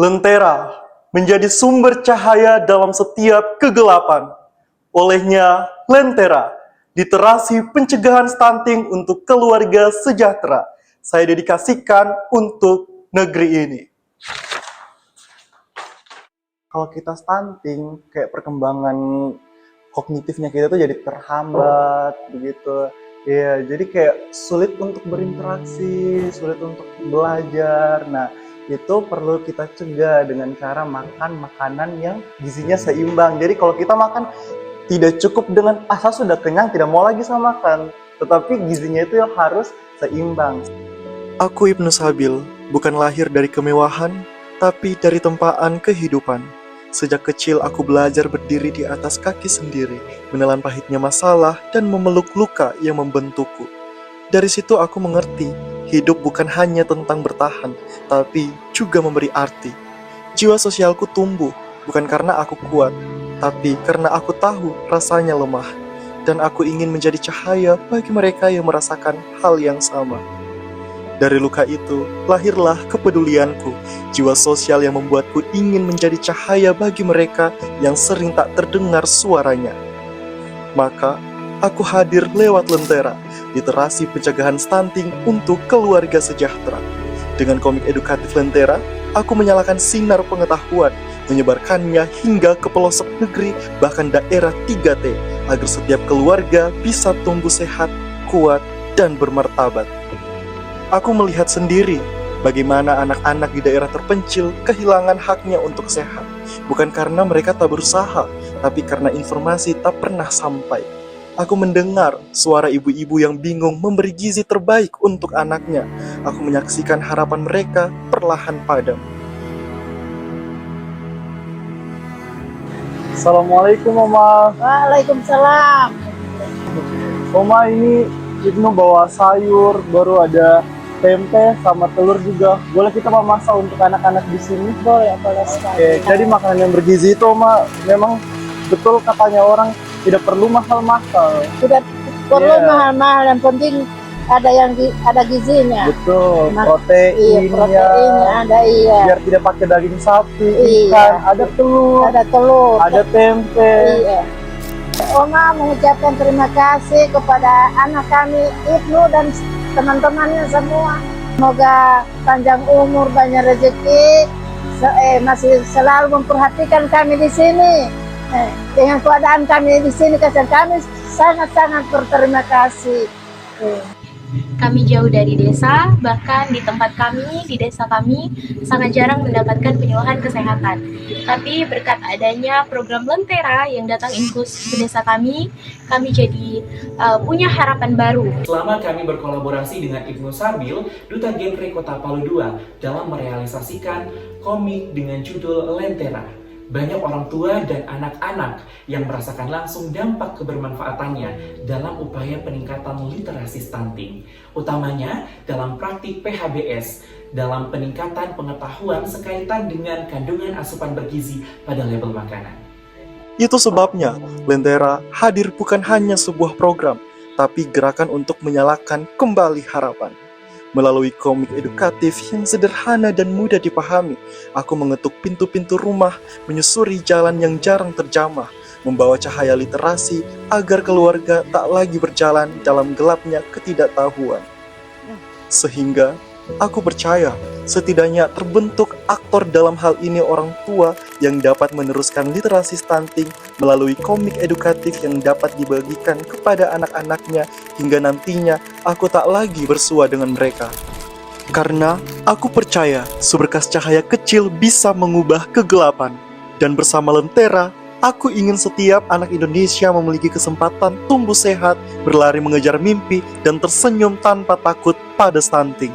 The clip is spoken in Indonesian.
Lentera menjadi sumber cahaya dalam setiap kegelapan. Olehnya, Lentera, literasi pencegahan stunting untuk keluarga sejahtera. Saya dedikasikan untuk negeri ini. Kalau kita stunting, kayak perkembangan kognitifnya kita tuh jadi terhambat, begitu. Ya, jadi kayak sulit untuk berinteraksi, sulit untuk belajar. Nah, itu perlu kita cegah dengan cara makan makanan yang gizinya seimbang. Jadi kalau kita makan tidak cukup dengan asal sudah kenyang, tidak mau lagi sama makan. Tetapi gizinya itu yang harus seimbang. Aku Ibnu Sabil, bukan lahir dari kemewahan, tapi dari tempaan kehidupan. Sejak kecil aku belajar berdiri di atas kaki sendiri, menelan pahitnya masalah dan memeluk luka yang membentukku. Dari situ aku mengerti, hidup bukan hanya tentang bertahan, tapi juga memberi arti. Jiwa sosialku tumbuh, bukan karena aku kuat, tapi karena aku tahu rasanya lemah. Dan aku ingin menjadi cahaya bagi mereka yang merasakan hal yang sama. Dari luka itu, lahirlah kepedulianku, jiwa sosial yang membuatku ingin menjadi cahaya bagi mereka yang sering tak terdengar suaranya. Maka, aku hadir lewat Lentera, literasi pencegahan stunting untuk keluarga sejahtera. Dengan komik edukatif Lentera, aku menyalakan sinar pengetahuan, menyebarkannya hingga ke pelosok negeri, bahkan daerah 3T, agar setiap keluarga bisa tumbuh sehat, kuat, dan bermartabat. Aku melihat sendiri bagaimana anak-anak di daerah terpencil kehilangan haknya untuk sehat. Bukan karena mereka tak berusaha, tapi karena informasi tak pernah sampai. Aku mendengar suara ibu-ibu yang bingung memberi gizi terbaik untuk anaknya. Aku menyaksikan harapan mereka perlahan padam. Assalamualaikum, Oma. Waalaikumsalam. Oma, ini Ibnu bawa sayur, baru ada tempe sama telur juga. Boleh kita memasak untuk anak-anak di sini? Boleh sekali. Oke, jadi makanan yang bergizi itu, Oma, memang betul katanya orang tidak perlu mahal-mahal. Tidak perlu Iya. mahal-mahal, yang penting ada gizinya. Betul, Iya, proteinnya. proteinnya ada, iya. Biar tidak pakai daging sapi, Iya. ikan, ada telur, Ada telur. ada tempe. Iya. Oma mengucapkan terima kasih kepada anak kami Ibnu dan teman-temannya semua. Semoga panjang umur, banyak rezeki, masih selalu memperhatikan kami di sini. Dengan keadaan kami di sini, kami sangat-sangat berterima kasih. Kami jauh dari desa, bahkan di tempat kami, di desa kami, sangat jarang mendapatkan penyuluhan kesehatan. Tapi berkat adanya program Lentera yang datang infus ke desa kami jadi punya harapan baru. Selama kami berkolaborasi dengan Ibnu Sabil, Duta Genre Kota Palu II, dalam merealisasikan komik dengan judul Lentera. Banyak orang tua dan anak-anak yang merasakan langsung dampak kebermanfaatannya dalam upaya peningkatan literasi stunting, utamanya dalam praktik PHBS, dalam peningkatan pengetahuan sekaitan dengan kandungan asupan bergizi pada label makanan. Itu sebabnya Lentera hadir bukan hanya sebuah program, tapi gerakan untuk menyalakan kembali harapan. Melalui komik edukatif yang sederhana dan mudah dipahami, aku mengetuk pintu-pintu rumah, menyusuri jalan yang jarang terjamah, membawa cahaya literasi agar keluarga tak lagi berjalan dalam gelapnya ketidaktahuan. Sehingga aku percaya setidaknya terbentuk aktor dalam hal ini orang tua yang dapat meneruskan literasi stunting melalui komik edukatif yang dapat dibagikan kepada anak-anaknya hingga nantinya aku tak lagi bersua dengan mereka. Karena aku percaya seberkas cahaya kecil bisa mengubah kegelapan. Dan bersama Lentera, aku ingin setiap anak Indonesia memiliki kesempatan tumbuh sehat, berlari mengejar mimpi, dan tersenyum tanpa takut pada stunting.